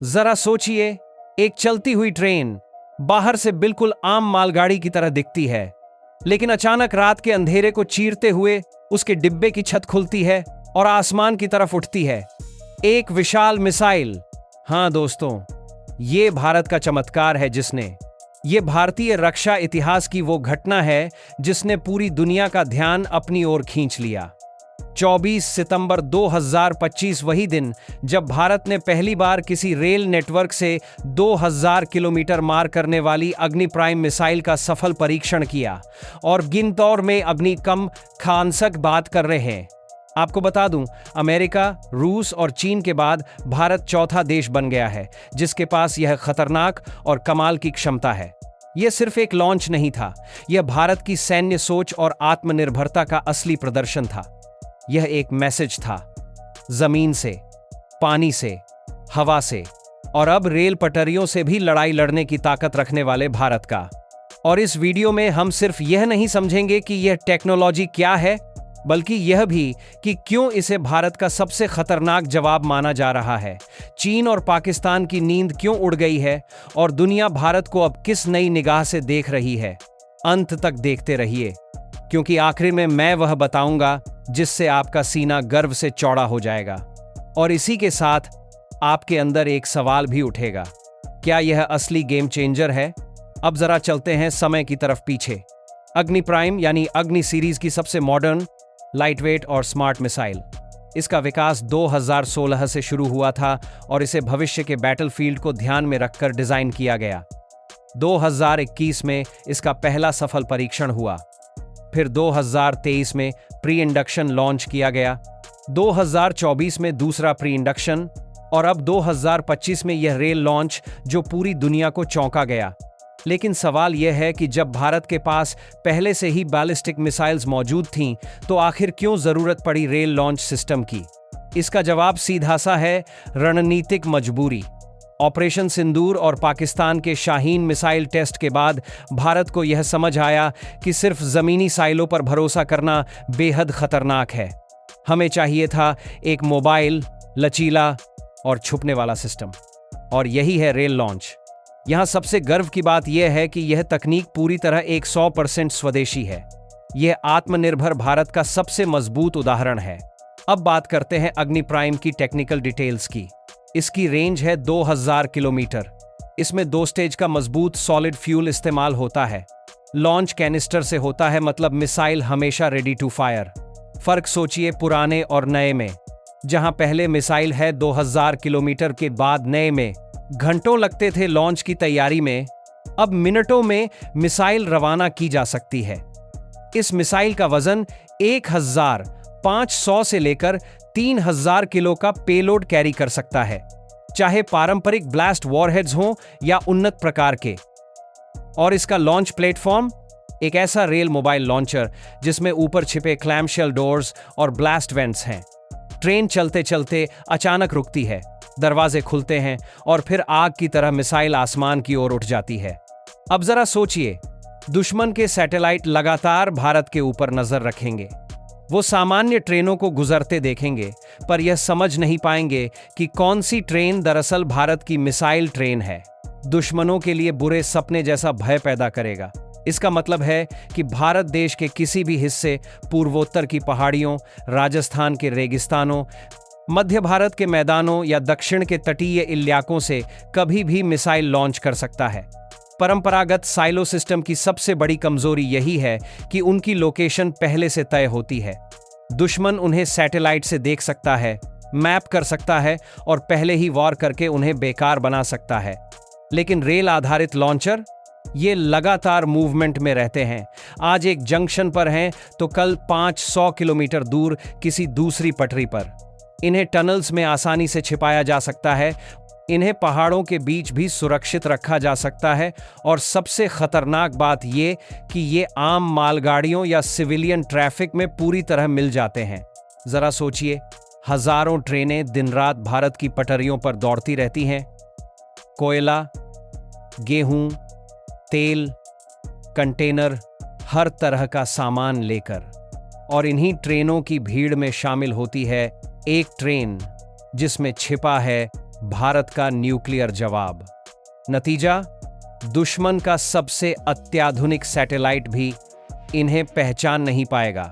जरा सोचिए, एक चलती हुई ट्रेन बाहर से बिल्कुल आम मालगाड़ी की तरह दिखती है, लेकिन अचानक रात के अंधेरे को चीरते हुए उसके डिब्बे की छत खुलती है और आसमान की तरफ उठती है एक विशाल मिसाइल। हाँ दोस्तों, ये भारत का चमत्कार है, ये भारतीय रक्षा इतिहास की वो घटना है जिसने पूरी दुनिया का ध्यान अपनी ओर खींच लिया। 24 सितंबर 2025 वही दिन जब भारत ने पहली बार किसी रेल नेटवर्क से 2000 किलोमीटर मार करने वाली अग्नि प्राइम मिसाइल का सफल परीक्षण किया। और गिनतौर में अग्नि कम खानसक बात कर रहे हैं। आपको बता दूं, अमेरिका, रूस और चीन के बाद भारत चौथा देश बन गया है जिसके पास यह खतरनाक और कमाल की क्षमता है। यह सिर्फ एक लॉन्च नहीं था, यह भारत की सैन्य सोच और आत्मनिर्भरता का असली प्रदर्शन था। यह एक मैसेज था, जमीन से, पानी से, हवा से और अब रेल पटरियों से भी लड़ाई लड़ने की ताकत रखने वाले भारत का। और इस वीडियो में हम सिर्फ यह नहीं समझेंगे कि यह टेक्नोलॉजी क्या है, बल्कि यह भी कि क्यों इसे भारत का सबसे खतरनाक जवाब माना जा रहा है, चीन और पाकिस्तान की नींद क्यों उड़ गई है और दुनिया भारत को अब किस नई निगाह से देख रही है। अंत तक देखते रहिए, क्योंकि आखिर में मैं वह बताऊंगा जिससे आपका सीना गर्व से चौड़ा हो जाएगा। और इसी के साथ आपके अंदर एक सवाल भी उठेगा, क्या यह असली गेम चेंजर है? अब जरा चलते हैं समय की तरफ पीछे। अग्नि प्राइम यानी अग्नि सीरीज की सबसे मॉडर्न, लाइटवेट और स्मार्ट मिसाइल। इसका विकास 2016 से शुरू हुआ था और इसे भविष्य के बैटलफील्ड को ध्यान में रखकर डिजाइन किया गया। 2021 में इसका पहला सफल परीक्षण हुआ, फिर 2023 में प्री इंडक्शन लॉन्च किया गया, 2024 में दूसरा प्री इंडक्शन और अब 2025 में यह रेल लॉन्च जो पूरी दुनिया को चौंका गया। लेकिन सवाल यह है कि जब भारत के पास पहले से ही बैलिस्टिक मिसाइल्स मौजूद थीं, तो आखिर क्यों जरूरत पड़ी रेल लॉन्च सिस्टम की? इसका जवाब सीधा सा है, रणनीतिक मजबूरी। ऑपरेशन सिंदूर और पाकिस्तान के शाहीन मिसाइल टेस्ट के बाद भारत को यह समझ आया कि सिर्फ जमीनी साइलों पर भरोसा करना बेहद खतरनाक है। हमें चाहिए था एक मोबाइल, लचीला और छुपने वाला सिस्टम, और यही है रेल लॉन्च। यहां सबसे गर्व की बात यह है कि यह तकनीक पूरी तरह 100% स्वदेशी है। यह आत्मनिर्भर भारत का सबसे मजबूत उदाहरण है। अब बात करते हैं अग्नि प्राइम की टेक्निकल डिटेल्स की। इसकी रेंज है 2000 किलोमीटर। इसमें 2 स्टेज का मजबूत सॉलिड फ्यूल इस्तेमाल होता है। लॉन्च कैनिस्टर से होता है, मतलब मिसाइल हमेशा रेडी टू फायर। फर्क सोचिए पुराने और नए में। जहां पहले मिसाइल है 2000 किलोमीटर के बाद नए में घंटों लगते थे लॉन्च की तैयारी में, अब मिनटों में मिसाइल रवाना की जा सकती है। इस मिसाइल का वजन 1500 से लेकर 3000 किलो का पेलोड कैरी कर सकता है, चाहे पारंपरिक ब्लास्ट वॉरहेड्स हों या उन्नत प्रकार के। और इसका लॉन्च प्लेटफॉर्म एक ऐसा रेल मोबाइल लॉन्चर जिसमें ऊपर छिपे क्लैमशेल डोर्स और ब्लास्ट वेंट्स हैं। ट्रेन चलते चलते अचानक रुकती है, दरवाजे खुलते हैं और फिर आग की तरह मिसाइल आसमान की ओर उठ जाती है। अब जरा सोचिए, दुश्मन के सैटेलाइट लगातार भारत के ऊपर नजर रखेंगे। वो सामान्य ट्रेनों को गुजरते देखेंगे, पर यह समझ नहीं पाएंगे कि कौन सी ट्रेन दरअसल भारत की मिसाइल ट्रेन है। दुश्मनों के लिए बुरे सपने जैसा भय पैदा करेगा। इसका मतलब है कि भारत देश के किसी भी हिस्से, पूर्वोत्तर की पहाड़ियों, राजस्थान के रेगिस्तानों, मध्य भारत के मैदानों या दक्षिण के तटीय इलाकों से कभी भी मिसाइल लॉन्च कर सकता है। परंपरागत साइलो सिस्टम की सबसे बड़ी कमजोरी यही है कि उनकी लोकेशन पहले से तय होती है। दुश्मन उन्हें सैटेलाइट से देख सकता है, मैप कर सकता है और पहले ही वॉर करके उन्हें बेकार बना सकता है। लेकिन रेल आधारित लॉन्चर ये लगातार मूवमेंट में रहते हैं। आज एक जंक्शन पर हैं तो कल 500 किलोमीटर दूर किसी दूसरी पटरी पर। इन्हें टनल्स में आसानी से छिपाया जा सकता है, इन्हें पहाड़ों के बीच भी सुरक्षित रखा जा सकता है, और सबसे खतरनाक बात ये कि ये आम मालगाड़ियों या सिविलियन ट्रैफिक में पूरी तरह मिल जाते हैं। जरा सोचिए, हजारों ट्रेनें दिन रात भारत की पटरियों पर दौड़ती रहती हैं, कोयला, गेहूं, तेल, कंटेनर, हर तरह का सामान लेकर। और इन्हीं ट्रेनों की भीड़ में शामिल होती है एक ट्रेन जिसमें छिपा है भारत का न्यूक्लियर जवाब। नतीजा, दुश्मन का सबसे अत्याधुनिक सैटेलाइट भी इन्हें पहचान नहीं पाएगा,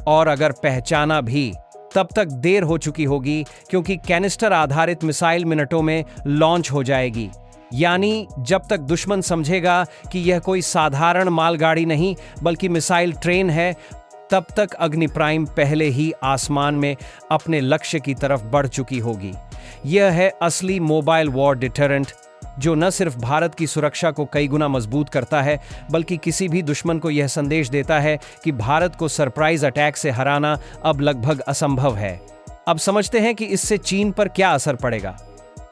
और अगर पहचाना भी तब तक देर हो चुकी होगी, क्योंकि कैनिस्टर आधारित मिसाइल मिनटों में लॉन्च हो जाएगी। यानी जब तक दुश्मन समझेगा कि यह कोई साधारण मालगाड़ी नहीं बल्कि मिसाइल ट्रेन है, तब तक अग्नि प्राइम पहले ही आसमान में अपने लक्ष्य की तरफ बढ़ चुकी होगी। यह है असली मोबाइल वॉर डिटरेंट, जो न सिर्फ भारत की सुरक्षा को कई गुना मजबूत करता है, बल्कि किसी भी दुश्मन को यह संदेश देता है कि भारत को सरप्राइज अटैक से हराना अब लगभग असंभव है। अब समझते हैं कि इससे चीन पर क्या असर पड़ेगा।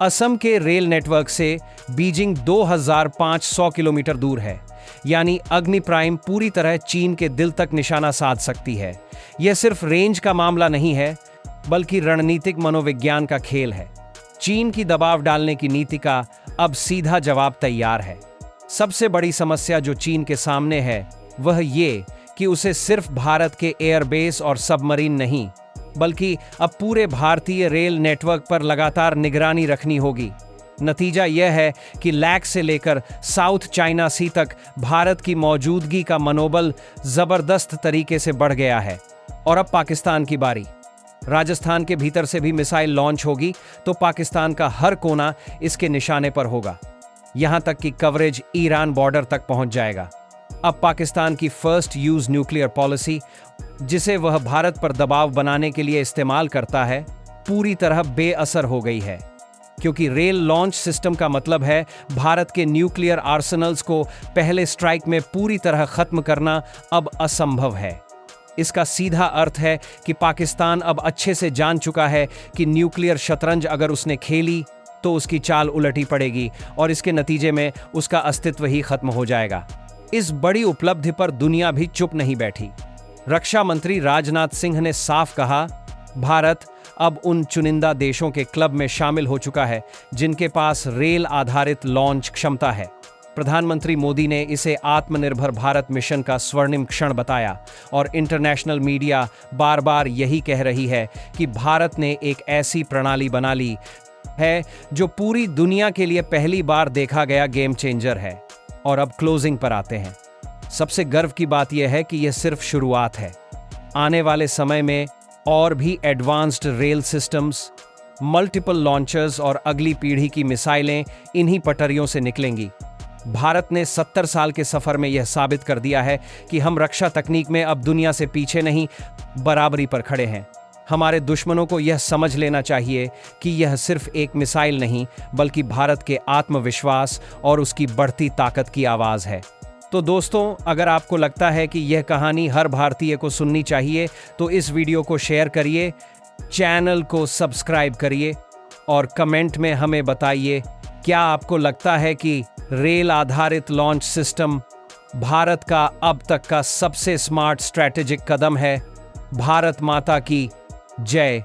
असम के रेल नेटवर्क से बीजिंग 2500 किलोमीटर दूर है, यानी अग्नि प्राइम पूरी तरह चीन के दिल तक निशाना साध सकती है। यह सिर्फ रेंज का मामला नहीं है, बल्कि रणनीतिक मनोविज्ञान का खेल है। चीन की दबाव डालने की नीति का अब सीधा जवाब तैयार है। सबसे बड़ी समस्या जो चीन के सामने है वह ये कि उसे सिर्फ भारत के एयरबेस और सबमरीन नहीं, बल्कि अब पूरे भारतीय रेल नेटवर्क पर लगातार निगरानी रखनी होगी। नतीजा यह है कि लैक से लेकर साउथ चाइना सी तक भारत की मौजूदगी का मनोबल जबरदस्त तरीके से बढ़ गया है। और अब पाकिस्तान की बारी। राजस्थान के भीतर से भी मिसाइल लॉन्च होगी तो पाकिस्तान का हर कोना इसके निशाने पर होगा, यहां तक कि कवरेज ईरान बॉर्डर तक पहुंच जाएगा। अब पाकिस्तान की फर्स्ट यूज न्यूक्लियर पॉलिसी, जिसे वह भारत पर दबाव बनाने के लिए इस्तेमाल करता है, पूरी तरह बेअसर हो गई है, क्योंकि रेल लॉन्च सिस्टम का मतलब है भारत के न्यूक्लियर आर्सेनल्स को पहले स्ट्राइक में पूरी तरह खत्म करना अब असंभव है। इसका सीधा अर्थ है कि पाकिस्तान अब अच्छे से जान चुका है कि न्यूक्लियर शतरंज अगर उसने खेली तो उसकी चाल उलटी पड़ेगी और इसके नतीजे में उसका अस्तित्व ही खत्म हो जाएगा। इस बड़ी उपलब्धि पर दुनिया भी चुप नहीं बैठी। रक्षा मंत्री राजनाथ सिंह ने साफ कहा, भारत अब उन चुनिंदा देशों के क्लब में शामिल हो चुका है जिनके पास रेल आधारित लॉन्च क्षमता है। प्रधानमंत्री मोदी ने इसे आत्मनिर्भर भारत मिशन का स्वर्णिम क्षण बताया और इंटरनेशनल मीडिया बार बार यही कह रही है कि भारत ने एक ऐसी प्रणाली बना ली है जो पूरी दुनिया के लिए पहली बार देखा गया गेम चेंजर है। और अब क्लोजिंग पर आते हैं। सबसे गर्व की बात यह है कि यह सिर्फ शुरुआत है। आने वाले समय में और भी advanced rail systems, multiple launchers और अगली पीढ़ी की मिसाइलें इन्हीं पटरियों से निकलेंगी। भारत ने 70 साल के सफर में यह साबित कर दिया है कि हम रक्षा तकनीक में अब दुनिया से पीछे नहीं, बराबरी पर खड़े हैं। हमारे दुश्मनों को यह समझ लेना चाहिए कि यह सिर्फ एक मिसाइल नहीं, बल्कि भारत के आत्मविश्वास और उसकी बढ़ती ताकत की आवाज है। तो दोस्तों, अगर आपको लगता है कि यह कहानी हर भारतीय को सुननी चाहिए तो इस वीडियो को शेयर करिए, चैनल को सब्सक्राइब करिए और कमेंट में हमें बताइए, क्या आपको लगता है कि रेल आधारित लॉन्च सिस्टम भारत का अब तक का सबसे स्मार्ट स्ट्रैटेजिक कदम है? भारत माता की जय।